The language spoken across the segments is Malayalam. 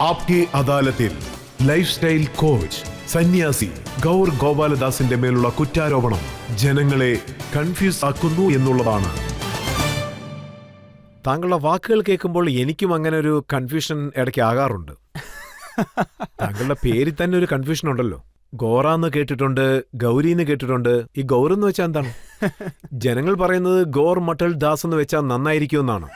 ആപ്കെ അദാലത്തിൽ ലൈഫ് സ്റ്റൈൽ കോച്ച് സന്യാസി ഗൗർ ഗോപാലദാസിന്റെ മേലുള്ള കുറ്റാരോപണം ജനങ്ങളെ കൺഫ്യൂസ് ആക്കുന്നു എന്നുള്ളതാണ്. താങ്കളുടെ വാക്കുകൾ കേൾക്കുമ്പോൾ എനിക്കും അങ്ങനെ ഒരു കൺഫ്യൂഷൻ ഇടയ്ക്ക് ആകാറുണ്ട്. താങ്കളുടെ പേരിൽ തന്നെ ഒരു കൺഫ്യൂഷൻ ഉണ്ടല്ലോ. ഗോറാന്ന് കേട്ടിട്ടുണ്ട്, ഗൗരിന്ന് കേട്ടിട്ടുണ്ട്. ഈ ഗൗറെന്ന് വെച്ചാൽ എന്താണ്? ജനങ്ങൾ പറയുന്നത് ഗോർ മട്ടൽ ദാസ് എന്ന് വെച്ചാൽ നന്നായിരിക്കുമെന്നാണ്.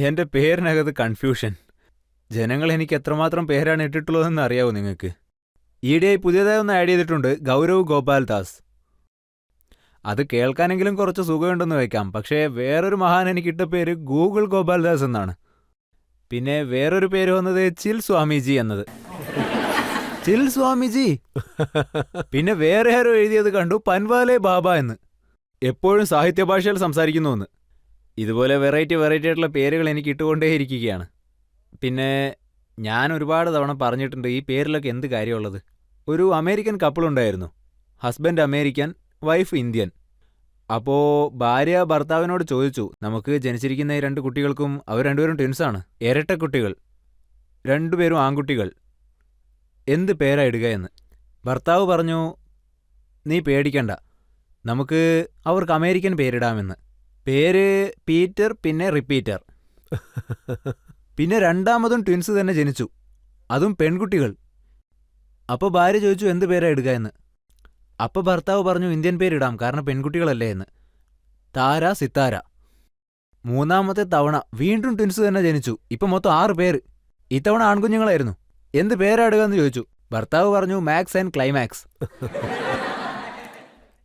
എന്റെ പേരിനകത്ത് കൺഫ്യൂഷൻ. ജനങ്ങൾ എനിക്ക് എത്രമാത്രം പേരാണ് ഇട്ടിട്ടുള്ളതെന്ന് അറിയാവോ നിങ്ങൾക്ക്? ഈയിടെയായി പുതിയതായി ഒന്ന് ആഡ് ചെയ്തിട്ടുണ്ട്, ഗൗരവ് ഗോപാൽ ദാസ്. അത് കേൾക്കാനെങ്കിലും കുറച്ച് സുഖമുണ്ടെന്ന് വയ്ക്കാം. പക്ഷേ വേറൊരു മഹാൻ എനിക്കിട്ട പേര് ഗൂഗിൾ ഗോപാൽദാസ് എന്നാണ്. പിന്നെ വേറൊരു പേര് വന്നത് ചിൽ സ്വാമിജി എന്നത്. ചിൽ സ്വാമിജി. പിന്നെ വേറെ ആരോ എഴുതിയത് കണ്ടു, പൻവാലെ ബാബ എന്ന്. എപ്പോഴും സാഹിത്യഭാഷയിൽ സംസാരിക്കുന്നു എന്ന്. ഇതുപോലെ വെറൈറ്റി ആയിട്ടുള്ള പേരുകൾ എനിക്ക് ഇട്ടുകൊണ്ടേയിരിക്കുകയാണ്. പിന്നെ ഞാൻ ഒരുപാട് തവണ പറഞ്ഞിട്ടുണ്ട് ഈ പേരിലൊക്കെ എന്ത് കാര്യമുള്ളത്. ഒരു അമേരിക്കൻ കപ്പിളുണ്ടായിരുന്നു, ഹസ്ബൻഡ് അമേരിക്കൻ, വൈഫ് ഇന്ത്യൻ. അപ്പോൾ ഭാര്യ ഭർത്താവിനോട് ചോദിച്ചു, നമുക്ക് ജനിച്ചിരിക്കുന്ന ഈ 2 കുട്ടികൾക്കും അവർ രണ്ടുപേരും ട്വിൻസാണ്, ഇരട്ട കുട്ടികൾ, രണ്ടുപേരും ആൺകുട്ടികൾ, എന്ത് പേരാ ഇടുക എന്ന്. ഭർത്താവ് പറഞ്ഞു, നീ പേടിക്കണ്ട, നമുക്ക് അവർക്ക് അമേരിക്കൻ പേരിടാമെന്ന്. പേര് പീറ്റർ, പിന്നെ റിപ്പീറ്റർ. പിന്നെ രണ്ടാമതും ട്വിൻസ് തന്നെ ജനിച്ചു, അതും പെൺകുട്ടികൾ. അപ്പോൾ ഭാര്യ ചോദിച്ചു എന്ത് പേരാ ഇടുക എന്ന്. അപ്പോൾ ഭർത്താവ് പറഞ്ഞു ഇന്ത്യൻ പേരിടാം, കാരണം പെൺകുട്ടികളല്ലേ എന്ന്. താര, സിത്താര. മൂന്നാമത്തെ തവണ വീണ്ടും ട്വിൻസ് തന്നെ ജനിച്ചു. ഇപ്പം മൊത്തം 6 പേര്. ഇത്തവണ ആൺകുഞ്ഞുങ്ങളായിരുന്നു. എന്ത് പേരാ ഇടുക എന്ന് ചോദിച്ചു. ഭർത്താവ് പറഞ്ഞു മാക്സ് ആൻഡ് ക്ലൈമാക്സ്.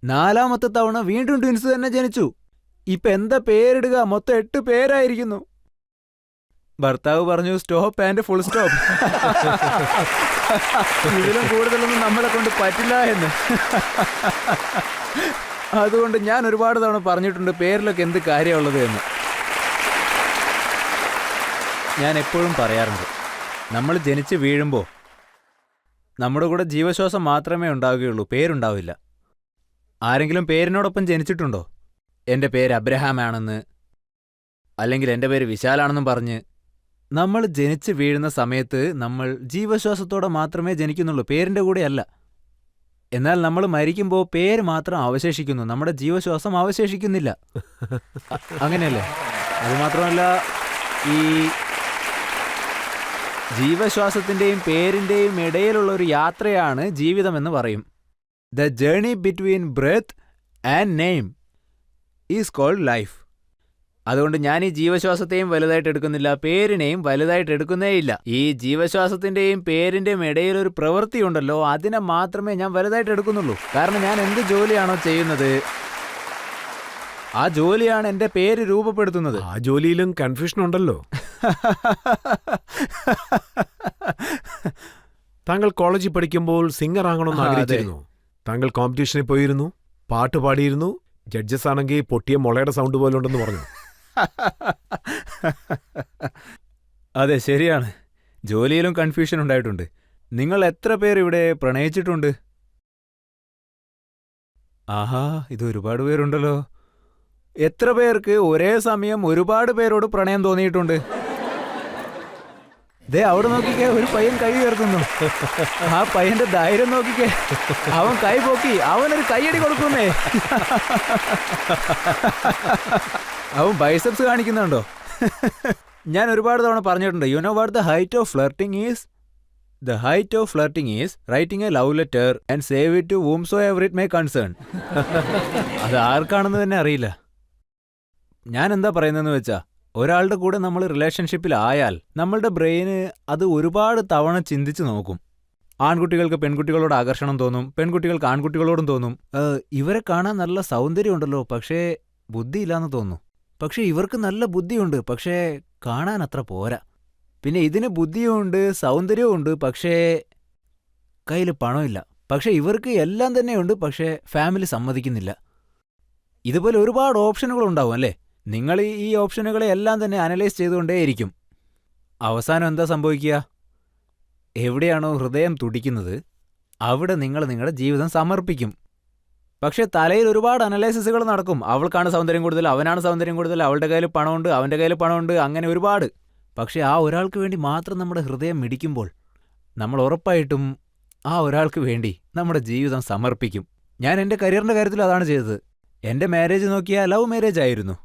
നാലാമത്തെ തവണ വീണ്ടും ട്വിൻസ് തന്നെ ജനിച്ചു. ഇപ്പം എന്താ പേരിടുക? മൊത്തം 8 പേരായിരിക്കുന്നു. ഭർത്താവ് പറഞ്ഞു സ്റ്റോപ്പ് ആൻഡ് ഫുൾ സ്റ്റോപ്പ്. ഇതിലും കൂടുതലൊന്നും നമ്മളെ കൊണ്ട് പറ്റില്ല എന്ന്. അതുകൊണ്ട് ഞാൻ ഒരുപാട് തവണ പറഞ്ഞിട്ടുണ്ട് പേരിലൊക്കെ എന്ത് കാര്യമുള്ളത് എന്ന്. ഞാൻ എപ്പോഴും പറയാറുണ്ട്, നമ്മൾ ജനിച്ച് വീഴുമ്പോൾ നമ്മുടെ കൂടെ ജീവശ്വാസം മാത്രമേ ഉണ്ടാവുകയുള്ളൂ, പേരുണ്ടാവില്ല. ആരെങ്കിലും പേരിനോടൊപ്പം ജനിച്ചിട്ടുണ്ടോ? എൻ്റെ പേര് അബ്രഹാം ആണെന്ന്, അല്ലെങ്കിൽ എൻ്റെ പേര് വിശാലാണെന്നും പറഞ്ഞ്. നമ്മൾ ജനിച്ച് വീഴുന്ന സമയത്ത് നമ്മൾ ജീവശ്വാസത്തോടെ മാത്രമേ ജനിക്കുന്നുള്ളൂ, പേരിൻ്റെ കൂടെയല്ല. എന്നാൽ നമ്മൾ മരിക്കുമ്പോൾ പേര് മാത്രം അവശേഷിക്കുന്നു, നമ്മുടെ ജീവശ്വാസം അവശേഷിക്കുന്നില്ല. അങ്ങനെയല്ലേ? അതുമാത്രമല്ല, ഈ ജീവശ്വാസത്തിൻ്റെയും പേരിൻ്റെയും ഇടയിലുള്ള ഒരു യാത്രയാണ് ജീവിതമെന്ന് പറയും. The journey between breath and name is called life. അതുകൊണ്ട് ഞാൻ ഈ ജീവശ്വാസത്തെയും വലുതായിട്ട് എടുക്കുന്നില്ല, പേരിനെയും വലുതായിട്ട് എടുക്കുന്നേയില്ല. ഈ ജീവശ്വാസത്തിൻ്റെയും പേരിൻ്റെയും ഇടയിലൊരു പ്രവൃത്തിയുണ്ടല്ലോ, അതിനെ മാത്രമേ ഞാൻ വലുതായിട്ട് എടുക്കുന്നുള്ളൂ. കാരണം ഞാൻ എന്ത് ജോലിയാണോ ചെയ്യുന്നത്, ആ ജോലിയാണ് എൻ്റെ പേര് രൂപപ്പെടുത്തുന്നത്. ആ ജോലിയിലും കൺഫ്യൂഷൻ ഉണ്ടല്ലോ. താങ്കൾ കോളേജിൽ പഠിക്കുമ്പോൾ സിംഗർ ആകണമെന്ന് ആഗ്രഹിച്ചിരുന്നു. താങ്കൾ കോമ്പറ്റീഷനിൽ പോയിരുന്നു, പാട്ട് പാടിയിരുന്നു. ജഡ്ജസ് ആണെങ്കിൽ പൊട്ടിയ മുളയുടെ സൗണ്ട് പോലെ ഉണ്ടെന്ന് പറഞ്ഞു. അതെ, ശരിയാണ്. ജോലിയിലും കൺഫ്യൂഷൻ ഉണ്ടായിട്ടുണ്ട്. നിങ്ങൾ എത്ര പേർ ഇവിടെ പ്രണയിച്ചിട്ടുണ്ട്? ആഹാ, ഇത് ഒരുപാട് പേരുണ്ടല്ലോ. എത്ര പേർക്ക് ഒരേ സമയം ഒരുപാട് പേരോട് പ്രണയം തോന്നിയിട്ടുണ്ട്? ദേ അവിടെ നോക്കിക്കേ, ഒരു പയ്യൻ കൈ ഉയർത്തുന്നു. ആ പയ്യന്റെ ധൈര്യം നോക്കിക്കേ, അവൻ കൈ പൊക്കി, അവനൊരു കൈയടി കൊടുക്കുന്നേ. അവൻ ബൈസെപ്സ് കാണിക്കുന്നുണ്ടോ? ഞാൻ ഒരുപാട് തവണ പറഞ്ഞിട്ടുണ്ട്, you know what the height of flirting is? The height of flirting is writing a love letter and save it to whom so ever it may concern. അത് ആർക്കാണെന്ന് തന്നെ അറിയില്ല. ഞാൻ എന്താ പറയുന്നതെന്ന് വെച്ചാ, ഒരാളുടെ കൂടെ നമ്മൾ റിലേഷൻഷിപ്പിലായാൽ നമ്മളുടെ ബ്രെയിന് അത് ഒരുപാട് തവണ ചിന്തിച്ച് നോക്കും. ആൺകുട്ടികൾക്ക് പെൺകുട്ടികളോട് ആകർഷണം തോന്നും, പെൺകുട്ടികൾക്ക് ആൺകുട്ടികളോടും തോന്നും. ഇവരെ കാണാൻ നല്ല സൗന്ദര്യമുണ്ടല്ലോ, പക്ഷേ ബുദ്ധിയില്ലാന്ന് തോന്നുന്നു. പക്ഷെ ഇവർക്ക് നല്ല ബുദ്ധിയുണ്ട്, പക്ഷേ കാണാൻ അത്ര പോരാ. പിന്നെ ഇതിന് ബുദ്ധിയുമുണ്ട്, സൗന്ദര്യമുണ്ട്, പക്ഷേ കയ്യിൽ പണമില്ല. പക്ഷെ ഇവർക്ക് എല്ലാം തന്നെയുണ്ട്, പക്ഷേ ഫാമിലി സമ്മതിക്കുന്നില്ല. ഇതുപോലെ ഒരുപാട് ഓപ്ഷനുകളുണ്ടാവും അല്ലേ? നിങ്ങൾ ഈ ഓപ്ഷനുകളെ എല്ലാം തന്നെ അനലൈസ് ചെയ്തുകൊണ്ടേയിരിക്കും. അവസാനം എന്താ സംഭവിക്കുക? എവിടെയാണോ ഹൃദയം തുടിക്കുന്നത് അവിടെ നിങ്ങൾ നിങ്ങളുടെ ജീവിതം സമർപ്പിക്കും. പക്ഷെ തലയിൽ ഒരുപാട് അനലൈസിസുകൾ നടക്കും. അവൾക്കാണ് സൗന്ദര്യം കൂടുതൽ, അവനാണ് സൗന്ദര്യം കൂടുതൽ, അവളുടെ കയ്യിൽ പണമുണ്ട്, അവൻ്റെ കയ്യിൽ പണമുണ്ട്, അങ്ങനെ ഒരുപാട്. പക്ഷെ ആ ഒരാൾക്ക് വേണ്ടി മാത്രം നമ്മുടെ ഹൃദയം മിടിക്കുമ്പോൾ നമ്മൾ ഉറപ്പായിട്ടും ആ ഒരാൾക്ക് വേണ്ടി നമ്മുടെ ജീവിതം സമർപ്പിക്കും. ഞാൻ എൻ്റെ കരിയറിൻ്റെ കാര്യത്തിൽ അതാണ് ചെയ്തത്. എൻ്റെ മാരേജ് നോക്കിയാൽ ലവ് മാരേജ് ആയിരുന്നു.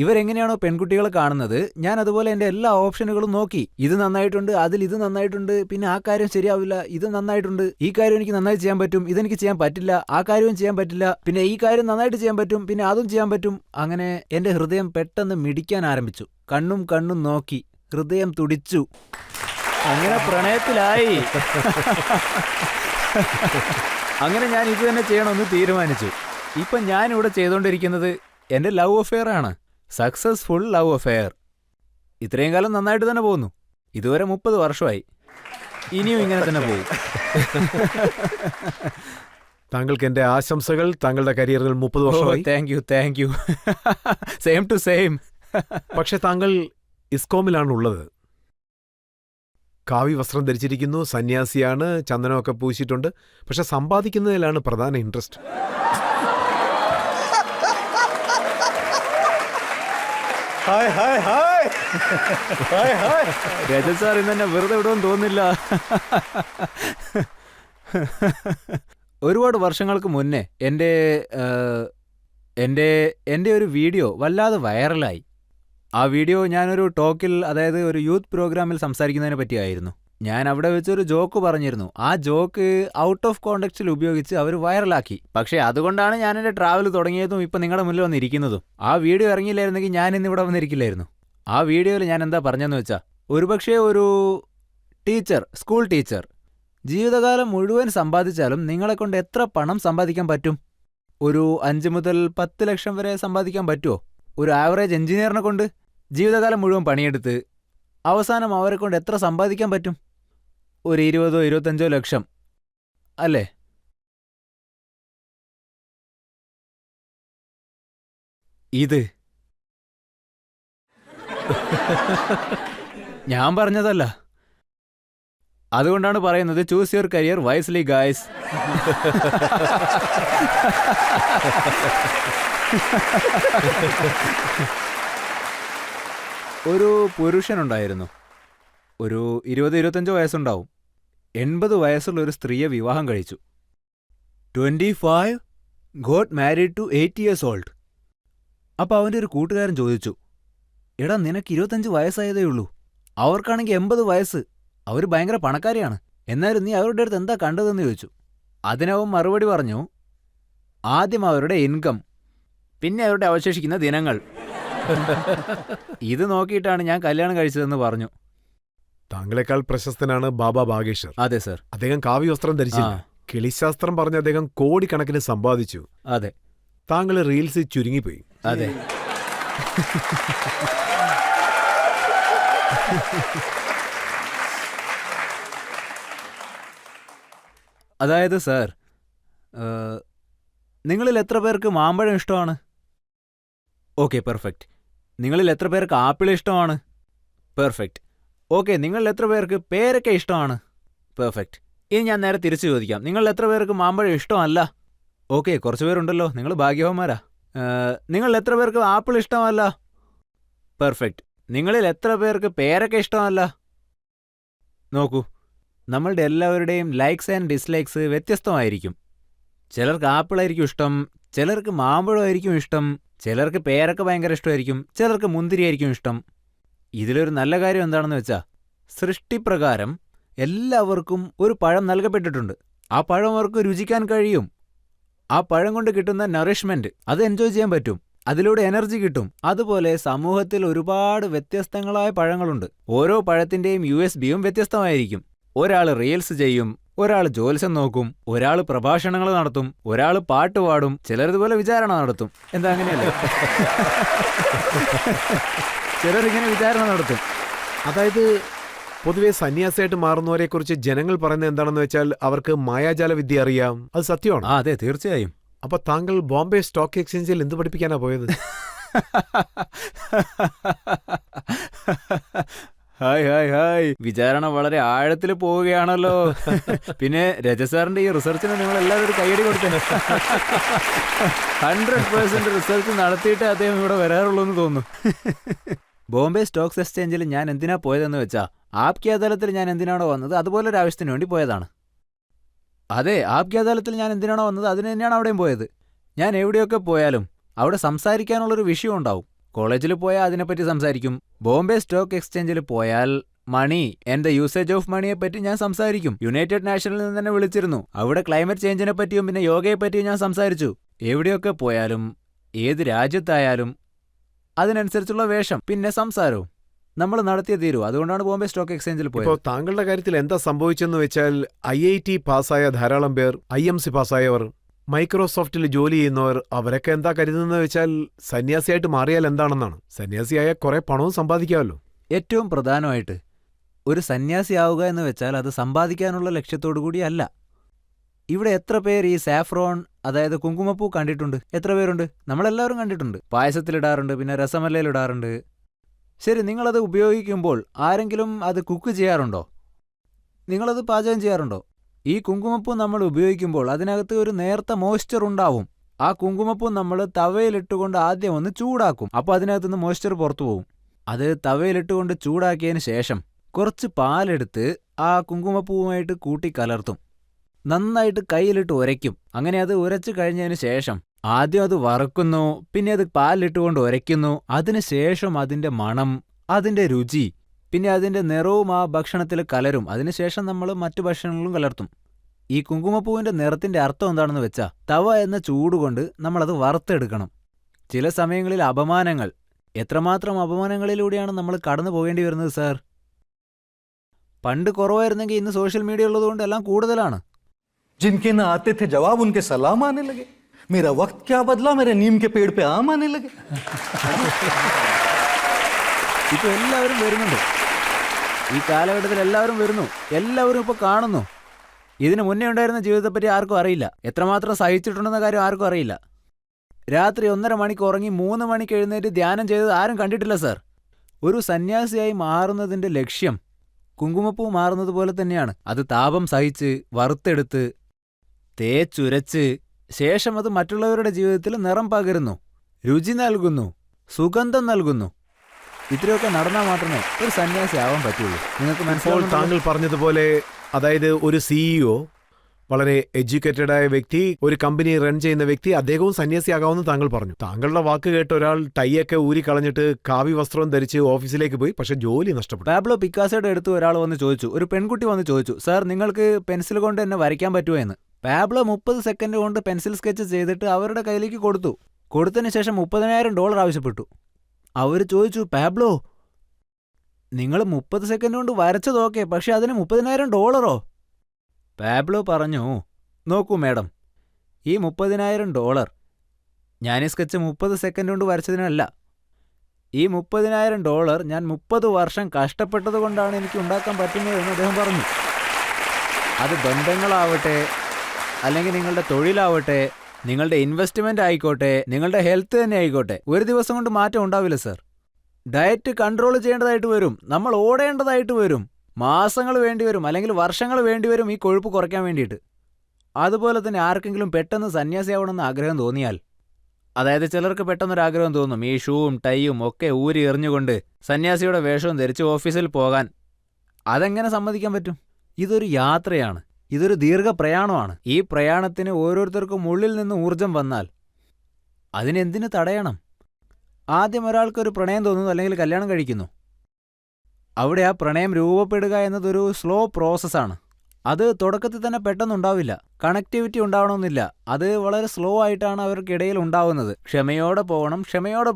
ഇവരെങ്ങനെയാണോ പെൺകുട്ടികളെ കാണുന്നത്, ഞാൻ അതുപോലെ എൻ്റെ എല്ലാ ഓപ്ഷനുകളും നോക്കി. ഇത് നന്നായിട്ടുണ്ട്, അതിൽ ഇത് നന്നായിട്ടുണ്ട്, പിന്നെ ആ കാര്യം ശരിയാവില്ല, ഇത് നന്നായിട്ടുണ്ട്, ഈ കാര്യം എനിക്ക് നന്നായി ചെയ്യാൻ പറ്റും, ഇതെനിക്ക് ചെയ്യാൻ പറ്റില്ല, ആ കാര്യവും ചെയ്യാൻ പറ്റില്ല, പിന്നെ ഈ കാര്യം നന്നായിട്ട് ചെയ്യാൻ പറ്റും, പിന്നെ അതും ചെയ്യാൻ പറ്റും. അങ്ങനെ എൻ്റെ ഹൃദയം പെട്ടെന്ന് മിടിക്കാൻ ആരംഭിച്ചു. കണ്ണും നോക്കി, ഹൃദയം തുടിച്ചു, അങ്ങനെ പ്രണയത്തിലായി. അങ്ങനെ ഞാൻ ഇത് തന്നെ ചെയ്യണമെന്ന് തീരുമാനിച്ചു. ഇപ്പം ഞാനിവിടെ ചെയ്തുകൊണ്ടിരിക്കുന്നത് എൻ്റെ ലവ് അഫെയർ ആണ്. Successful love affair. ഇത്രയും കാലം നന്നായിട്ട് തന്നെ പോകുന്നു. ഇതുവരെ 30 വർഷമായി. ഇനിയും ഇങ്ങനെ തന്നെ പോകും. താങ്കൾക്ക് എന്റെ ആശംസകൾ. താങ്കളുടെ കരിയറിൽ 30 വർഷമായി. Thank you. Same to same. പക്ഷെ താങ്കൾ ഇസ്കോമിലാണ് ഉള്ളത്. കാവി വസ്ത്രം ധരിച്ചിരിക്കുന്നു, സന്യാസിയാണ്, ചന്ദനമൊക്കെ പൂശിയിട്ടുണ്ട്. പക്ഷെ സമ്പാദിക്കുന്നതിലാണ് പ്രധാന ഇൻട്രസ്റ്റ്. രജത് സാർ ഇന്ന് തന്നെ വെറുതെ വിടുമെന്ന് തോന്നില്ല. ഒരുപാട് വർഷങ്ങൾക്ക് മുന്നേ എൻ്റെ ഒരു വീഡിയോ വല്ലാതെ വൈറലായി. ആ വീഡിയോ ഞാനൊരു ടോക്കിൽ, അതായത് ഒരു യൂത്ത് പ്രോഗ്രാമിൽ സംസാരിക്കുന്നതിനെ പറ്റിയായിരുന്നു. ഞാൻ അവിടെ വെച്ചൊരു ജോക്ക് പറഞ്ഞിരുന്നു. ആ ജോക്ക് ഔട്ട് ഓഫ് കോണ്ടെക്സ്റ്റിൽ ഉപയോഗിച്ച് അവർ വൈറലാക്കി. പക്ഷേ അതുകൊണ്ടാണ് ഞാൻ എൻ്റെ ട്രാവൽ തുടങ്ങിയതും ഇപ്പം നിങ്ങളുടെ മുന്നിൽ വന്നിരിക്കുന്നതും. ആ വീഡിയോ ഇറങ്ങിയില്ലായിരുന്നെങ്കിൽ ഞാൻ ഇന്നിവിടെ വന്നിരിക്കില്ലായിരുന്നു. ആ വീഡിയോയിൽ ഞാൻ എന്താ പറഞ്ഞതെന്ന് വെച്ചാൽ, ഒരുപക്ഷെ ഒരു സ്കൂൾ ടീച്ചർ ജീവിതകാലം മുഴുവൻ സമ്പാദിച്ചാലും നിങ്ങളെക്കൊണ്ട് എത്ര പണം സമ്പാദിക്കാൻ പറ്റും? ഒരു 5 മുതൽ 10 ലക്ഷം വരെ സമ്പാദിക്കാൻ പറ്റുമോ? ഒരു ആവറേജ് എഞ്ചിനീയറിനെ കൊണ്ട് ജീവിതകാലം മുഴുവൻ പണിയെടുത്ത് അവസാനം അവരെ കൊണ്ട് എത്ര സമ്പാദിക്കാൻ പറ്റും? ഒരു 20-25 ലക്ഷം അല്ലേ? ഇത് ഞാൻ പറഞ്ഞതല്ല. അതുകൊണ്ടാണ് പറയുന്നത്, choose your career wisely guys. ഒരു പുരുഷനുണ്ടായിരുന്നു. ഒരു 20-25 വയസ്സുണ്ടാവും. 80 വയസ്സുള്ള ഒരു സ്ത്രീയെ വിവാഹം കഴിച്ചു. 25 got married to 80 years old. അപ്പോൾ അവൻ്റെ ഒരു കൂട്ടുകാരൻ ചോദിച്ചു, എടാ നിനക്ക് 25 വയസ്സായതേ ഉള്ളൂ, അവർക്കാണെങ്കിൽ 80 വയസ്സ്, അവർ ഭയങ്കര പണക്കാരിയാണ്, എന്നാലും നീ അവരുടെ അടുത്ത് എന്താ കണ്ടതെന്ന് ചോദിച്ചു. അതിനവൻ മറുപടി പറഞ്ഞു, ആദ്യം അവരുടെ ഇൻകം, പിന്നെ അവരുടെ അവശേഷിക്കുന്ന ദിനങ്ങൾ. ഇത് നോക്കിയിട്ടാണ് ഞാൻ കല്യാണം കഴിച്ചതെന്ന് പറഞ്ഞു. താങ്കളെക്കാൾ പ്രശസ്തനാണ് ബാബ ബാഗേശ്വർ. അതെ സർ. അദ്ദേഹം കാവ്യ വസ്ത്രം ധരിച്ചില്ല. കിളിശാസ്ത്രം പറഞ്ഞ് അദ്ദേഹം കോടിക്കണക്കിന് സമ്പാദിച്ചു. അതെ. താങ്കൾ റീൽസിൽ ചുരുങ്ങിപ്പോയി. അതെ. അതായത് സർ, നിങ്ങളിൽ എത്ര പേർക്ക് മാമ്പഴം ഇഷ്ടമാണ്? Okay, perfect. നിങ്ങളിൽ എത്ര പേർക്ക് ആപ്പിൾ ഇഷ്ടമാണ്? പെർഫെക്റ്റ്. ഓക്കെ, നിങ്ങളിൽ എത്ര പേർക്ക് പേരക്ക ഇഷ്ടമാണ്? പെർഫെക്റ്റ്. ഇനി ഞാൻ നേരെ തിരിച്ചു ചോദിക്കാം, നിങ്ങളിൽ എത്ര പേർക്ക് മാമ്പഴം ഇഷ്ടമല്ല? ഓക്കെ, കുറച്ച് പേരുണ്ടല്ലോ, നിങ്ങൾ ഭാഗ്യവാന്മാരാ. നിങ്ങളിൽ എത്ര പേർക്ക് ആപ്പിൾ ഇഷ്ടമല്ല? പെർഫെക്റ്റ്. നിങ്ങളിൽ എത്ര പേർക്ക് പേരക്ക ഇഷ്ടമല്ല? നോക്കൂ, നമ്മളുടെ എല്ലാവരുടെയും ലൈക്സ് ആൻഡ് ഡിസ്ലൈക്സ് വ്യത്യസ്തമായിരിക്കും. ചിലർക്ക് ആപ്പിളായിരിക്കും ഇഷ്ടം, ചിലർക്ക് മാമ്പഴമായിരിക്കും ഇഷ്ടം, ചിലർക്ക് പേരക്ക ഭയങ്കര ഇഷ്ടമായിരിക്കും, ചിലർക്ക് മുന്തിരിയായിരിക്കും ഇഷ്ടം. ഇതിലൊരു നല്ല കാര്യം എന്താണെന്ന് വെച്ചാൽ, സൃഷ്ടിപ്രകാരം എല്ലാവർക്കും ഒരു പഴം നൽകപ്പെട്ടിട്ടുണ്ട്. ആ പഴം അവർക്ക് രുചിക്കാൻ കഴിയും. ആ പഴം കൊണ്ട് കിട്ടുന്ന നറിഷ്മെന്റ് അത് എൻജോയ് ചെയ്യാൻ പറ്റും. അതിലൂടെ എനർജി കിട്ടും. അതുപോലെ സമൂഹത്തിൽ ഒരുപാട് വ്യത്യസ്തങ്ങളായ പഴങ്ങളുണ്ട്. ഓരോ പഴത്തിന്റെയും USBയും വ്യത്യസ്തമായിരിക്കും. ഒരാൾ റീൽസ് ചെയ്യും, ഒരാൾ ജ്യോത്സ്യം നോക്കും, ഒരാൾ പ്രഭാഷണങ്ങൾ നടത്തും, ഒരാൾ പാട്ട് പാടും, ചിലരിതുപോലെ വിചാരണ നടത്തും. എന്താ അങ്ങനെയല്ലേ? ചിലരിങ്ങനെ വിചാരണ നടത്തും. അതായത് പൊതുവെ സന്യാസിയായിട്ട് മാറുന്നവരെ കുറിച്ച് ജനങ്ങൾ പറയുന്നത് എന്താണെന്ന് വെച്ചാൽ, അവർക്ക് മായാജാല വിദ്യ അറിയാം. അത് സത്യമാണ്. അതെ, തീർച്ചയായും. അപ്പൊ താങ്കൾ ബോംബെ സ്റ്റോക്ക് എക്സ്ചേഞ്ചിൽ എന്ത് പഠിപ്പിക്കാനാ പോയത്? ഹായ് ഹായ് ഹായ്, വിചാരണ വളരെ ആഴത്തിൽ പോവുകയാണല്ലോ. പിന്നെ രജസാറിന്റെ ഈ റിസർച്ചിന് നിങ്ങൾ എല്ലാവരും ഒരു കൈയടി കൊടുത്തേ. 100% റിസർച്ച് നടത്തിയിട്ട് അദ്ദേഹം ഇവിടെ വരാറുള്ളൂ എന്ന് തോന്നുന്നു. ബോംബെ സ്റ്റോക്സ് എക്സ്ചേഞ്ചിൽ ഞാൻ എന്തിനാ പോയതെന്ന് വെച്ചാ ആപ്കി അദാലത്തിൽ ഞാൻ എന്തിനാണോ വന്നത് അതുപോലെ ഒരു ആവശ്യത്തിന് വേണ്ടി പോയതാണ്. അതെ, ആപ്കി അദാലത്തിൽ ഞാൻ എന്തിനാണോ വന്നത് അതിന് തന്നെയാണ് അവിടെയും പോയത്. ഞാൻ എവിടെയൊക്കെ പോയാലും അവിടെ സംസാരിക്കാനുള്ളൊരു വിഷയം ഉണ്ടാവും. കോളേജിൽ പോയാൽ അതിനെപ്പറ്റി സംസാരിക്കും. ബോംബെ സ്റ്റോക്ക് എക്സ്ചേഞ്ചിൽ പോയാൽ money and the usage of മണിയെ പറ്റി ഞാൻ സംസാരിക്കും. യുണൈറ്റഡ് നാഷനിൽ നിന്ന് തന്നെ വിളിച്ചിരുന്നു. അവിടെ ക്ലൈമറ്റ് ചേഞ്ചിനെ പറ്റിയും പിന്നെ യോഗയെ പറ്റിയും ഞാൻ സംസാരിച്ചു. എവിടെയൊക്കെ പോയാലും ഏത് രാജ്യത്തായാലും അതിനനുസരിച്ചുള്ള വേഷം പിന്നെ സംസാരവും നമ്മൾ നടത്തിയേ തീരൂ. അതുകൊണ്ടാണ് ബോംബെ സ്റ്റോക്ക് എക്സ്ചേഞ്ചിൽ പോയത്. ഇപ്പോൾ താങ്കളുടെ കാര്യത്തിൽ എന്താ സംഭവിച്ചെന്ന് വെച്ചാൽ IIT പാസ്സായ ധാരാളം പേർ, IMC പാസ്സായവർ, മൈക്രോസോഫ്റ്റിൽ ജോലി ചെയ്യുന്നവർ, അവരൊക്കെ എന്താ കരുതുന്നത് വെച്ചാൽ സന്യാസിയായിട്ട് മാറിയാൽ എന്താണെന്നാണ്. സന്യാസിയായ കുറെ പണവും സമ്പാദിക്കാമല്ലോ. ഏറ്റവും പ്രധാനമായിട്ട് ഒരു സന്യാസിയാവുക എന്ന് വെച്ചാൽ അത് സമ്പാദിക്കാനുള്ള ലക്ഷ്യത്തോടു കൂടിയല്ല. ഇവിടെ എത്ര പേർ ഈ സാഫ്രോൺ, അതായത് കുങ്കുമപ്പൂ കണ്ടിട്ടുണ്ട്? എത്ര പേരുണ്ട്? നമ്മളെല്ലാവരും കണ്ടിട്ടുണ്ട്. പായസത്തിലിടാറുണ്ട്, പിന്നെ രസമല്ലയിലിടാറുണ്ട്. ശരി, നിങ്ങളത് ഉപയോഗിക്കുമ്പോൾ ആരെങ്കിലും അത് കുക്ക് ചെയ്യാറുണ്ടോ? നിങ്ങളത് പാചകം ചെയ്യാറുണ്ടോ? ഈ കുങ്കുമപ്പൂ നമ്മൾ ഉപയോഗിക്കുമ്പോൾ അതിനകത്ത് ഒരു നേർത്ത മോയ്സ്ചർ ഉണ്ടാവും. ആ കുങ്കുമപ്പൂ നമ്മൾ തവയിലിട്ടുകൊണ്ട് ആദ്യം ഒന്ന് ചൂടാക്കും. അപ്പോൾ അതിനകത്തുനിന്ന് മോയ്സ്ചർ പുറത്തു പോകും. അത് തവയിലിട്ടുകൊണ്ട് ചൂടാക്കിയതിന് ശേഷം കുറച്ച് പാലെടുത്ത് ആ കുങ്കുമപ്പൂവുമായിട്ട് കൂട്ടിക്കലർത്തും. നന്നായിട്ട് കയ്യിലിട്ട് ഉരയ്ക്കും. അങ്ങനെ അത് ഉരച്ചു കഴിഞ്ഞതിന് ശേഷം ആദ്യം അത് വറുക്കുന്നു, പിന്നെ അത് പാലിട്ടുകൊണ്ട് ഉരയ്ക്കുന്നു. അതിനുശേഷം അതിന്റെ മണം, അതിന്റെ രുചി, പിന്നെ അതിന്റെ നിറവും ആ ഭക്ഷണത്തിൽ കലരും. അതിനുശേഷം നമ്മൾ മറ്റു ഭക്ഷണങ്ങളും കലർത്തും. ഈ കുങ്കുമപ്പൂവിന്റെ നിറത്തിന്റെ അർത്ഥം എന്താണെന്ന് വെച്ചാൽ തവ എന്ന ചൂടുകൊണ്ട് നമ്മളത് വറുത്തെടുക്കണം. ചില സമയങ്ങളിൽ അപമാനങ്ങൾ, എത്രമാത്രം അപമാനങ്ങളിലൂടെയാണ് നമ്മൾ കടന്നു പോകേണ്ടി വരുന്നത് സാർ. പണ്ട് കുറവായിരുന്നെങ്കിൽ ഇന്ന് സോഷ്യൽ മീഡിയ ഉള്ളതുകൊണ്ട് എല്ലാം കൂടുതലാണ്. जिनके ना आते थे जवाब उनके सलाम आने लगे. मेरा वक्त क्या बदला, मेरे नीम के पेड़ पे आम आने लगे. ഇപ്പൊ എല്ലാവരും വരുന്നുണ്ട്. ഈ കാലഘട്ടത്തിൽ എല്ലാവരും വരുന്നു, എല്ലാവരും ഇപ്പൊ കാണുന്നു. ഇതിനു മുന്നേ ഉണ്ടായിരുന്ന ജീവിതത്തെപ്പറ്റി ആർക്കും അറിയില്ല. എത്രമാത്രം സഹിച്ചിട്ടുണ്ടെന്ന കാര്യം ആർക്കും അറിയില്ല. രാത്രി 1.5 മണിക്ക് ഉറങ്ങി 3 മണിക്ക് എഴുന്നേറ്റ് ധ്യാനം ചെയ്തത് ആരും കണ്ടിട്ടില്ല സാർ. ഒരു സന്യാസിയായി മാറുന്നതിന്റെ ലക്ഷ്യം കുങ്കുമപ്പൂ മാറുന്നത് പോലെ തന്നെയാണ്. അത് താപം സഹിച്ച് വറുത്തെടുത്ത് തേച്ചുരച്ച് ശേഷം അത് മറ്റുള്ളവരുടെ ജീവിതത്തിൽ നിറം പകരുന്നു, രുചി നൽകുന്നു, സുഗന്ധം നൽകുന്നു. ഇത്രയൊക്കെ നടന്നാൽ മാത്രമേ ഒരു സന്യാസി ആവാൻ പറ്റുള്ളൂ. നിങ്ങൾക്ക് മനസ്സിലാവും. താങ്കൾ പറഞ്ഞതുപോലെ, അതായത് ഒരു CEO, വളരെ എഡ്യൂക്കേറ്റഡായ വ്യക്തി, ഒരു കമ്പനി റൺ ചെയ്യുന്ന വ്യക്തി, അദ്ദേഹവും സന്യാസിയാകാമെന്ന് താങ്കൾ പറഞ്ഞു. താങ്കളുടെ വാക്ക് കേട്ട ഒരാൾ ടൈയൊക്കെ ഊരിക്കളഞ്ഞിട്ട് കാവി വസ്ത്രം ധരിച്ച് ഓഫീസിലേക്ക് പോയി, പക്ഷെ ജോലി നഷ്ടപ്പെട്ടു. പാബ്ലോ പിക്കാസോയുടെ അടുത്ത് ഒരാൾ വന്ന് ചോദിച്ചു, ഒരു പെൺകുട്ടി വന്ന് ചോദിച്ചു, സാർ നിങ്ങൾക്ക് പെൻസിൽ കൊണ്ട് എന്നെ വരയ്ക്കാൻ പറ്റുമോ എന്ന്. പാബ്ലോ 30 സെക്കൻഡ് കൊണ്ട് പെൻസിൽ സ്കെച്ച് ചെയ്തിട്ട് അവരുടെ കയ്യിലേക്ക് കൊടുത്തു. കൊടുത്തതിന് ശേഷം $30,000 ആവശ്യപ്പെട്ടു. അവർ ചോദിച്ചു, പാബ്ലോ നിങ്ങൾ 30 സെക്കൻഡ് കൊണ്ട് വരച്ചതൊക്കെ, പക്ഷെ അതിന് $30,000? പാബ്ലോ പറഞ്ഞു, നോക്കൂ മാഡം, ഈ $30,000 ഞാൻ ഈ സ്കെച്ച് 30 സെക്കൻഡ് കൊണ്ട് വരച്ചതിനല്ല. ഈ $30,000 ഞാൻ 30 വർഷം കഷ്ടപ്പെട്ടത് കൊണ്ടാണ് എനിക്ക് ഉണ്ടാക്കാൻ പറ്റുന്നതെന്ന് അദ്ദേഹം പറഞ്ഞു. അത് ബന്ധങ്ങളാവട്ടെ, അല്ലെങ്കിൽ നിങ്ങളുടെ തൊഴിലാവട്ടെ, നിങ്ങളുടെ ഇൻവെസ്റ്റ്മെന്റ് ആയിക്കോട്ടെ, നിങ്ങളുടെ ഹെൽത്ത് തന്നെ ആയിക്കോട്ടെ, ഒരു ദിവസം കൊണ്ട് മാറ്റം ഉണ്ടാവില്ല സാർ. ഡയറ്റ് കൺട്രോൾ ചെയ്യേണ്ടതായിട്ട് വരും, നമ്മൾ ഓടേണ്ടതായിട്ട് വരും, മാസങ്ങൾ വേണ്ടിവരും, അല്ലെങ്കിൽ വർഷങ്ങൾ വേണ്ടിവരും ഈ കൊഴുപ്പ് കുറയ്ക്കാൻ വേണ്ടിയിട്ട്. അതുപോലെ തന്നെ ആർക്കെങ്കിലും പെട്ടെന്ന് സന്യാസിയാവണമെന്ന് ആഗ്രഹം തോന്നിയാൽ, അതായത് ചിലർക്ക് പെട്ടെന്നൊരാഗ്രഹം തോന്നും ഈ ഷൂവും ടൈയും ഒക്കെ ഊരി എറിഞ്ഞുകൊണ്ട് സന്യാസിയുടെ വേഷവും ധരിച്ച് ഓഫീസിൽ പോകാൻ. അതെങ്ങനെ സമ്മതിക്കാൻ പറ്റും? ഇതൊരു യാത്രയാണ്, ഇതൊരു ദീർഘപ്രയാണമാണ്. ഈ പ്രയാണത്തിന് ഓരോരുത്തർക്കും ഉള്ളിൽ നിന്ന് ഊർജം വന്നാൽ അതിനെന്തിനു തടയണം? ആദ്യം ഒരാൾക്കൊരു പ്രണയം തോന്നുന്നു, അല്ലെങ്കിൽ കല്യാണം കഴിക്കുന്നു. അവിടെ ആ പ്രണയം രൂപപ്പെടുക എന്നതൊരു സ്ലോ പ്രോസസ്സാണ്. അത് തുടക്കത്തിൽ തന്നെ പെട്ടെന്നുണ്ടാവില്ല. കണക്ടിവിറ്റി ഉണ്ടാവണമെന്നില്ല. അത് വളരെ സ്ലോ ആയിട്ടാണ് അവർക്കിടയിൽ ഉണ്ടാവുന്നത്. ക്ഷമയോടെ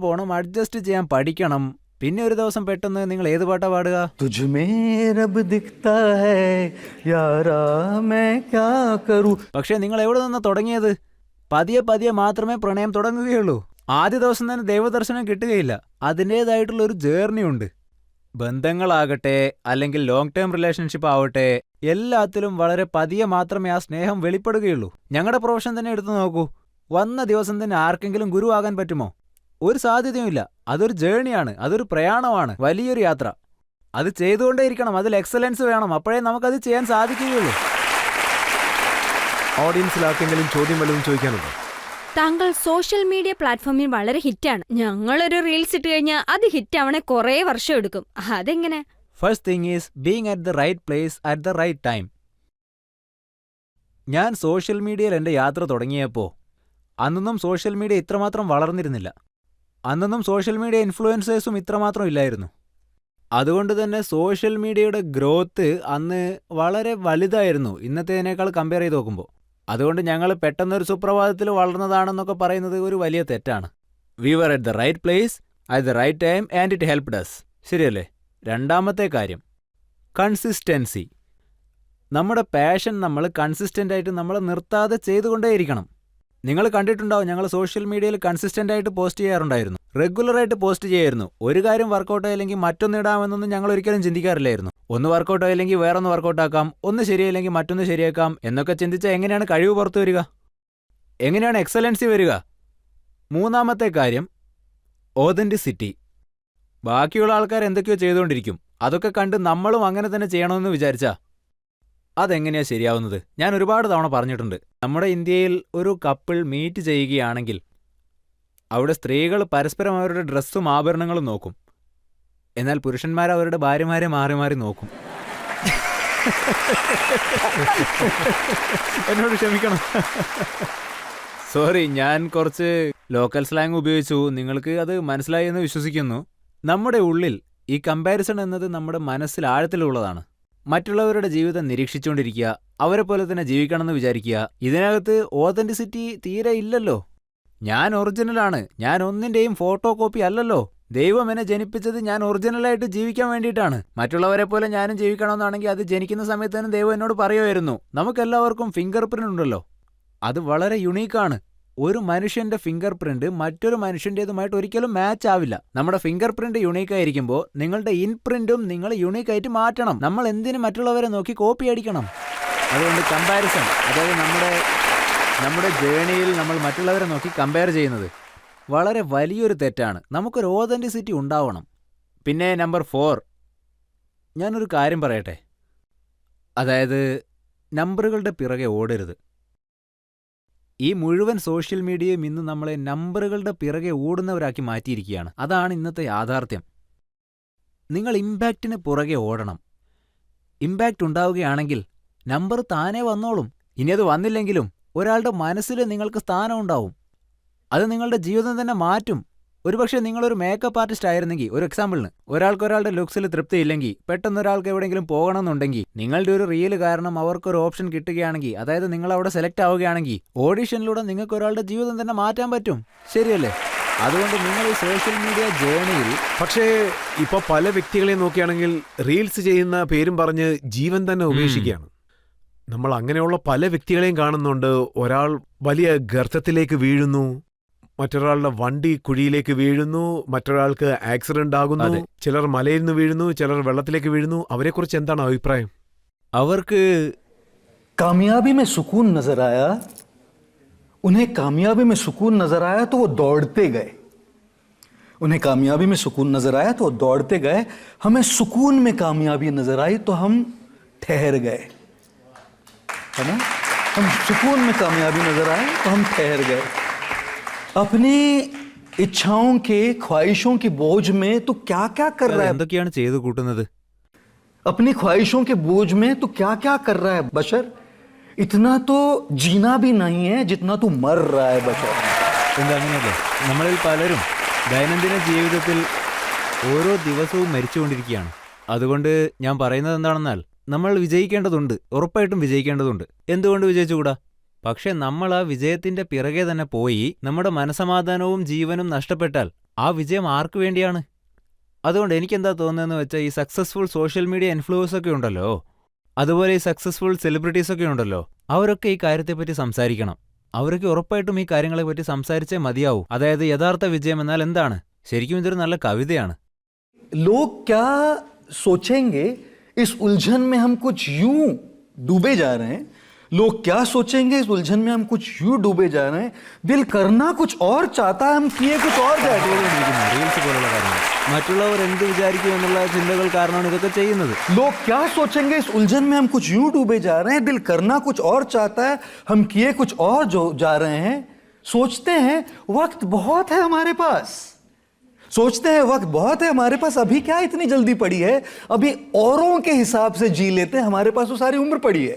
പോകണം, അഡ്ജസ്റ്റ് ചെയ്യാൻ പഠിക്കണം. പിന്നെ ഒരു ദിവസം പെട്ടെന്ന് നിങ്ങൾ ഏത് പാട്ടാ പാടുക? പക്ഷെ നിങ്ങൾ എവിടെ നിന്ന് തുടങ്ങിയത്? പതിയെ പതിയെ മാത്രമേ പ്രണയം തുടങ്ങുകയുള്ളൂ. ആദ്യ ദിവസം തന്നെ ദൈവദർശനം കിട്ടുകയില്ല. അതിൻ്റേതായിട്ടുള്ള ഒരു ജേർണി ഉണ്ട്. ബന്ധങ്ങളാകട്ടെ, അല്ലെങ്കിൽ ലോങ് ടേം റിലേഷൻഷിപ്പ് ആവട്ടെ, എല്ലാത്തിലും വളരെ പതിയെ മാത്രമേ ആ സ്നേഹം വെളിപ്പെടുകയുള്ളൂ. ഞങ്ങളുടെ പ്രൊഫഷൻ തന്നെ എടുത്തു നോക്കൂ. വന്ന ദിവസം തന്നെ ആർക്കെങ്കിലും ഗുരു ആകാൻ പറ്റുമോ? ഒരു സാധ്യതയുമില്ല. അതൊരു ജേർണിയാണ്, അതൊരു പ്രയാണമാണ്, വലിയൊരു യാത്ര. അത് ചെയ്തുകൊണ്ടേയിരിക്കണം, അതിൽ എക്സലൻസ് വേണം, അപ്പോഴേ നമുക്കത് ചെയ്യാൻ സാധിക്കുകയുള്ളൂ. ഓഡിയൻസിൽ ആർക്കെങ്കിലും ചോദ്യം വല്ലതും ചോദിക്കാനുണ്ടോ? താങ്കൾ സോഷ്യൽ മീഡിയ പ്ലാറ്റ്ഫോമിൽ വളരെ ഹിറ്റാണ്. ഞങ്ങളൊരു റീൽസ് ഇട്ട് കഴിഞ്ഞാൽ അത് ഹിറ്റാവണേ കുറേ വർഷം എടുക്കും. അതെങ്ങനെ? First thing is being at the right place at the right time. ഞാൻ സോഷ്യൽ മീഡിയയിൽ എൻ്റെ യാത്ര തുടങ്ങിയപ്പോൾ അന്നൊന്നും സോഷ്യൽ മീഡിയ ഇത്രമാത്രം വളർന്നിരുന്നില്ല. അന്നൊന്നും സോഷ്യൽ മീഡിയ ഇൻഫ്ലുവൻസേഴ്സും ഇത്രമാത്രം ഇല്ലായിരുന്നു. അതുകൊണ്ട് തന്നെ സോഷ്യൽ മീഡിയയുടെ ഗ്രോത്ത് അന്ന് വളരെ വലുതായിരുന്നു ഇന്നത്തേതിനേക്കാൾ കമ്പയർ ചെയ്ത് നോക്കുമ്പോൾ. അതുകൊണ്ട് ഞങ്ങൾ പെട്ടെന്നൊരു സുപ്രഭാതത്തിൽ വളർന്നതാണെന്നൊക്കെ പറയുന്നത് ഒരു വലിയ തെറ്റാണ്. We were at the right place at the right time and it helped us. ശരിയല്ലേ? രണ്ടാമത്തെ കാര്യം, കൺസിസ്റ്റൻസി. നമ്മുടെ പാഷൻ നമ്മൾ കൺസിസ്റ്റൻ്റ് ആയിട്ട് നമ്മൾ നിർത്താതെ ചെയ്തുകൊണ്ടേയിരിക്കണം. നിങ്ങൾ കണ്ടിട്ടുണ്ടാവും, ഞങ്ങൾ സോഷ്യൽ മീഡിയയിൽ കൺസിസ്റ്റൻ്റ് ആയിട്ട് പോസ്റ്റ് ചെയ്യാറുണ്ടായിരുന്നു, റെഗുലറായിട്ട് പോസ്റ്റ് ചെയ്യായിരുന്നു. ഒരു കാര്യം വർക്കൗട്ട് ആയില്ലെങ്കിൽ മറ്റൊന്ന് ഇടാമെന്നൊന്നും ഞങ്ങൾ ഒരിക്കലും ചിന്തിക്കാറില്ലായിരുന്നു. ഒന്ന് വർക്കൗട്ട് ആയില്ലെങ്കിൽ വേറൊന്ന് വർക്കൗട്ട് ആക്കാം, ഒന്ന് ശരിയായില്ലെങ്കിൽ മറ്റൊന്ന് ശരിയാക്കാം എന്നൊക്കെ ചിന്തിച്ചാൽ എങ്ങനെയാണ് കഴിവ് പുറത്തു വരിക? എങ്ങനെയാണ് എക്സലൻസി വരിക? മൂന്നാമത്തെ കാര്യം, ഓതൻറ്റിസിറ്റി. ബാക്കിയുള്ള ആൾക്കാർ എന്തൊക്കെയോ ചെയ്തുകൊണ്ടിരിക്കും, അതൊക്കെ കണ്ട് നമ്മളും അങ്ങനെ തന്നെ ചെയ്യണമെന്ന് വിചാരിച്ചാ അതെങ്ങനെയാ ശരിയാവുന്നത്? ഞാൻ ഒരുപാട് തവണ പറഞ്ഞിട്ടുണ്ട്, നമ്മുടെ ഇന്ത്യയിൽ ഒരു കപ്പിൾ മീറ്റ് ചെയ്യുകയാണെങ്കിൽ അവിടെ സ്ത്രീകൾ പരസ്പരം അവരുടെ ഡ്രസ്സും ആഭരണങ്ങളും നോക്കും, എന്നാൽ പുരുഷന്മാർ അവരുടെ ഭാര്യമാരെ മാറി മാറി നോക്കും. എന്നോട് ക്ഷമിക്കണം, സോറി, ഞാൻ കുറച്ച് ലോക്കൽ സ്ലാങ് ഉപയോഗിച്ചു. നിങ്ങൾക്ക് അത് മനസ്സിലായി എന്ന് വിശ്വസിക്കുന്നു. നമ്മുടെ ഉള്ളിൽ ഈ കമ്പാരിസൺ എന്നത് നമ്മുടെ മനസ്സിൽ ആഴത്തിലുള്ളതാണ്. മറ്റുള്ളവരുടെ ജീവിതം നിരീക്ഷിച്ചുകൊണ്ടിരിക്കുക, അവരെ പോലെ തന്നെ ജീവിക്കണമെന്ന് വിചാരിക്കുക. ഇതിനകത്ത് ഓതൻറ്റിസിറ്റി തീരെ ഇല്ലല്ലോ. ഞാൻ ഒറിജിനലാണ്, ഞാൻ ഒന്നിൻ്റെയും ഫോട്ടോ കോപ്പി അല്ലല്ലോ. ദൈവം എന്നെ ജനിപ്പിച്ചത് ഞാൻ ഒറിജിനലായിട്ട് ജീവിക്കാൻ വേണ്ടിയിട്ടാണ്. മറ്റുള്ളവരെ പോലെ ഞാനും ജീവിക്കണമെന്നാണെങ്കിൽ അത് ജനിക്കുന്ന സമയത്ത് തന്നെ ദൈവം എന്നോട് പറയുമായിരുന്നു. നമുക്കെല്ലാവർക്കും ഫിംഗർ പ്രിൻ്റ് ഉണ്ടല്ലോ, അത് വളരെ യുണീക്കാണ്. ഒരു മനുഷ്യന്റെ ഫിംഗർ പ്രിന്റ് മറ്റൊരു മനുഷ്യൻ്റേതുമായിട്ട് ഒരിക്കലും മാച്ച് ആവില്ല. നമ്മുടെ ഫിംഗർ പ്രിന്റ് യുണീക്കായിരിക്കുമ്പോൾ നിങ്ങളുടെ ഇൻപ്രിന്റും നിങ്ങൾ യുണീക്കായിട്ട് മാറ്റണം. നമ്മൾ എന്തിനു മറ്റുള്ളവരെ നോക്കി കോപ്പി അടിക്കണം? അതുകൊണ്ട് കമ്പാരിസൺ, അതായത് നമ്മുടെ ജേണിയിൽ നമ്മൾ മറ്റുള്ളവരെ നോക്കി കമ്പയർ ചെയ്യുന്നത് വളരെ വലിയൊരു തെറ്റാണ്. നമുക്കൊരു ഓതൻറ്റിസിറ്റി ഉണ്ടാവണം. പിന്നെ നമ്പർ 4, ഞാനൊരു കാര്യം പറയട്ടെ, അതായത് നമ്പറുകളുടെ പിറകെ ഓടരുത്. ഈ മുഴുവൻ സോഷ്യൽ മീഡിയയും ഇന്ന് നമ്മളെ നമ്പറുകളുടെ പിറകെ ഓടുന്നവരാക്കി മാറ്റിയിരിക്കുകയാണ്. അതാണ് ഇന്നത്തെ യാഥാർത്ഥ്യം. നിങ്ങൾ ഇമ്പാക്റ്റിന് പുറകെ ഓടണം. ഇമ്പാക്റ്റ് ഉണ്ടാവുകയാണെങ്കിൽ നമ്പർ താനേ വന്നോളും. ഇനി അത് വന്നില്ലെങ്കിലും ഒരാളുടെ മനസ്സിൽ നിങ്ങൾക്ക് സ്ഥാനം ഉണ്ടാവും. അത് നിങ്ങളുടെ ജീവിതം തന്നെ മാറ്റും. ഒരുപക്ഷെ നിങ്ങളൊരു മേക്കപ്പ് ആർട്ടിസ്റ്റ് ആയിരുന്നെങ്കിൽ, ഒരു എക്സാമ്പിളിന്, ഒരാൾക്ക് ഒരാളുടെ ലുക്സിൽ തൃപ്തിയില്ലെങ്കിൽ പെട്ടെന്ന് ഒരാൾക്ക് എവിടെയെങ്കിലും പോകണമെന്നുണ്ടെങ്കിൽ നിങ്ങളുടെ ഒരു റീല് കാരണം അവർക്കൊരു ഓപ്ഷൻ കിട്ടുകയാണെങ്കിൽ, അതായത് നിങ്ങൾ അവിടെ സെലക്ട് ആവുകയാണെങ്കിൽ ഓഡിഷനിലൂടെ നിങ്ങൾക്ക് ഒരാളുടെ ജീവിതം തന്നെ മാറ്റാൻ പറ്റും. ശരിയല്ലേ? അതുകൊണ്ട് നിങ്ങൾ ഈ സോഷ്യൽ മീഡിയ ജേണിയിൽ പക്ഷേ ഇപ്പൊ പല വ്യക്തികളെ നോക്കുകയാണെങ്കിൽ റീൽസ് ചെയ്യുന്ന പേരും പറഞ്ഞ് ജീവൻ തന്നെ ഉപേക്ഷിക്കുകയാണ്. നമ്മൾ അങ്ങനെയുള്ള പല വ്യക്തികളെയും കാണുന്നുണ്ട്. ഒരാൾ വലിയ ഗർത്തത്തിലേക്ക് വീഴുന്നു, മറ്റൊരാളുടെ വണ്ടി കുഴിയിലേക്ക് വീഴുന്നു, മറ്റൊരാൾക്ക് ആക്സിഡന്റ് ആകുന്നു, ചിലർ മലയിൽ നിന്ന് വീഴുന്നു, ചിലർ വെള്ളത്തിലേക്ക് വീഴുന്നു. അവരെക്കുറിച്ച് എന്താണ് അഭിപ്രായം? അവർക്ക് कामयाबी में सुकून नजर आया, उन्हें कामयाबी में सुकून नजर आया तो वो दौड़ते गए. उन्हें कामयाबी में सुकून नजर आया तो वो दौड़ते गए. हमें सुकून में कामयाबी नजर आई तो हम ठहर गए, है ना? हम सुकून में कामयाबी नजर आए तो हम ठहर गए. अपनी इच्छाओं के ख्वाहिशों की बोझ में तो क्या क्या कर रहा है? എന്തൊക്കെയാണ് ചെയ്തു കൂട്ടുന്നത്? अपनी ख्वाहिशों के बोझ में तो क्या क्या कर रहा है बशर? इतना तो जीना भी नहीं है जितना तू मर रहा है बशर. അങ്ങനെയല്ലേ? നമ്മളിൽ പലരും ദൈനംദിന ജീവിതത്തിൽ ഓരോ ദിവസവും മരിച്ചുകൊണ്ടിരിക്കുകയാണ്. അതുകൊണ്ട് ഞാൻ പറയുന്നത് എന്താണെന്നാൽ, നമ്മൾ വിജയിക്കേണ്ടതുണ്ട്, ഉറപ്പായിട്ടും വിജയിക്കേണ്ടതുണ്ട്. എന്തുകൊണ്ട് വിജയിച്ചുകൂടാ? പക്ഷെ നമ്മൾ ആ വിജയത്തിന്റെ പിറകെ തന്നെ പോയി നമ്മുടെ മനസമാധാനവും ജീവനും നഷ്ടപ്പെട്ടാൽ ആ വിജയം ആർക്കു വേണ്ടിയാണ്? അതുകൊണ്ട് എനിക്കെന്താ തോന്നുന്നതെന്ന് വെച്ചാൽ, ഈ സക്സസ്ഫുൾ സോഷ്യൽ മീഡിയ ഇൻഫ്ലുവൻസൊക്കെ ഉണ്ടല്ലോ, അതുപോലെ ഈ സക്സസ്ഫുൾ സെലിബ്രിറ്റീസൊക്കെ ഉണ്ടല്ലോ, അവരൊക്കെ ഈ കാര്യത്തെപ്പറ്റി സംസാരിക്കണം. അവരൊക്കെ ഉറപ്പായിട്ടും ഈ കാര്യങ്ങളെപ്പറ്റി സംസാരിച്ചേ മതിയാവൂ. അതായത് യഥാർത്ഥ വിജയം എന്നാൽ എന്താണ്? ശരിക്കും ഇതൊരു നല്ല കവിതയാണ്. लोग क्या सोचेंगे इस उलझन में हम कुछ यूं डूबे जा रहे हैं. लोग क्या सोचेंगे इस उलझन में हम कुछ यूं डूबे जा रहे हैं. दिल करना कुछ और चाहता है, हम किए कुछ और जा रहे हैं. റീൽസ് പോലുള്ള കാര്യങ്ങൾ മറ്റുള്ളവർ എന്ത് വിചാരിക്കും എന്നുള്ള ചിന്തകൾ കാരണമാണ് ഇതൊക്കെ ചെയ്യുന്നത്. लोग क्या सोचेंगे इस उलझन में हम कुछ यूं डूबे जा रहे हैं, दिल करना कुछ और चाहता है, हम किए कुछ और जो जा रहे हैं. सोचते हैं वक्त बहुत है हमारे पास, सोचते हैं वक्त बहुत है हमारे पास, अभी क्या इतनी जल्दी पड़ी है, अभी औरों के हिसाब से जी लेते हैं, हमारे पास वो सारी उम्र पड़ी है.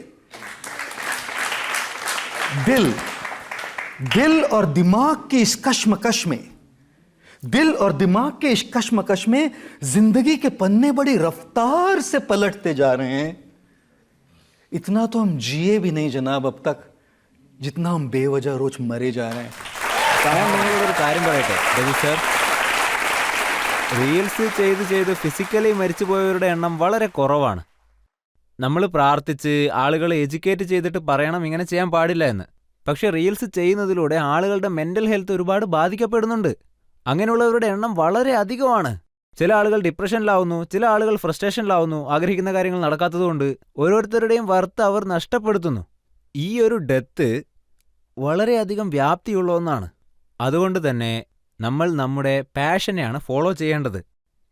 दिल और दिमाग की इस कश्मकश में, दिल और दिमाग के इस कश्मकश में जिंदगी के पन्ने बड़ी रफ्तार से पलटते जा रहे हैं. इतना तो हम जिए भी नहीं जनाब अब तक, जितना हम बेवजह रोज मरे जा रहे हैं. ഞാൻ നിങ്ങളോടൊരു കാര്യം പറയട്ടെ രവി സർ. റീൽസ് ചെയ്ത് ഫിസിക്കലി മരിച്ചുപോയവരുടെ എണ്ണം വളരെ കുറവാണ്. നമ്മൾ പ്രാർത്ഥിച്ച് ആളുകളെ എഡ്യൂക്കേറ്റ് ചെയ്തിട്ട് പറയണം ഇങ്ങനെ ചെയ്യാൻ പാടില്ല എന്ന്. പക്ഷെ റീൽസ് ചെയ്യുന്നതിലൂടെ ആളുകളുടെ മെന്റൽ ഹെൽത്ത് ഒരുപാട് ബാധിക്കപ്പെടുന്നുണ്ട്. അങ്ങനെയുള്ളവരുടെ എണ്ണം വളരെ അധികമാണ്. ചില ആളുകൾ ഡിപ്രഷനിലാവുന്നു, ചില ആളുകൾ ഫ്രസ്ട്രേഷനിലാവുന്നു, ആഗ്രഹിക്കുന്ന കാര്യങ്ങൾ നടക്കാത്തതുകൊണ്ട് ഓരോരുത്തരുടെയും വർത്ത് അവർ നഷ്ടപ്പെടുത്തുന്നു. ഈ ഒരു ഡെത്ത് വളരെയധികം വ്യാപ്തിയുള്ള ഒന്നാണ്. അതുകൊണ്ട് തന്നെ നമ്മൾ നമ്മുടെ പാഷനെയാണ് ഫോളോ ചെയ്യേണ്ടത്.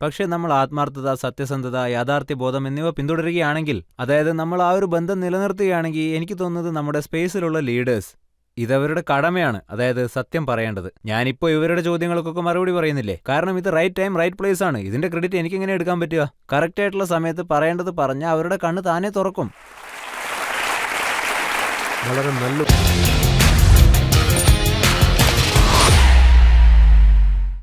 പക്ഷേ നമ്മൾ ആത്മാർത്ഥത, സത്യസന്ധത, യാഥാർത്ഥ്യബോധം എന്നിവ പിന്തുടരുകയാണെങ്കിൽ, അതായത് നമ്മൾ ആ ഒരു ബന്ധം നിലനിർത്തുകയാണെങ്കിൽ, എനിക്ക് തോന്നുന്നത് നമ്മുടെ സ്പേസിലുള്ള ലീഡേഴ്സ് ഇതവരുടെ കടമയാണ്, അതായത് സത്യം പറയേണ്ടത്. ഞാനിപ്പോൾ ഇവരുടെ ചോദ്യങ്ങൾക്കൊക്കെ മറുപടി പറയുന്നില്ലേ, കാരണം ഇത് റൈറ്റ് ടൈം റൈറ്റ് പ്ലേസ് ആണ്. ഇതിന്റെ ക്രെഡിറ്റ് എനിക്കെങ്ങനെ എടുക്കാൻ പറ്റുക? കറക്റ്റ് ആയിട്ടുള്ള സമയത്ത് പറയേണ്ടത് പറഞ്ഞാൽ അവരുടെ കണ്ണ് താനേ തുറക്കും. വളരെ നല്ല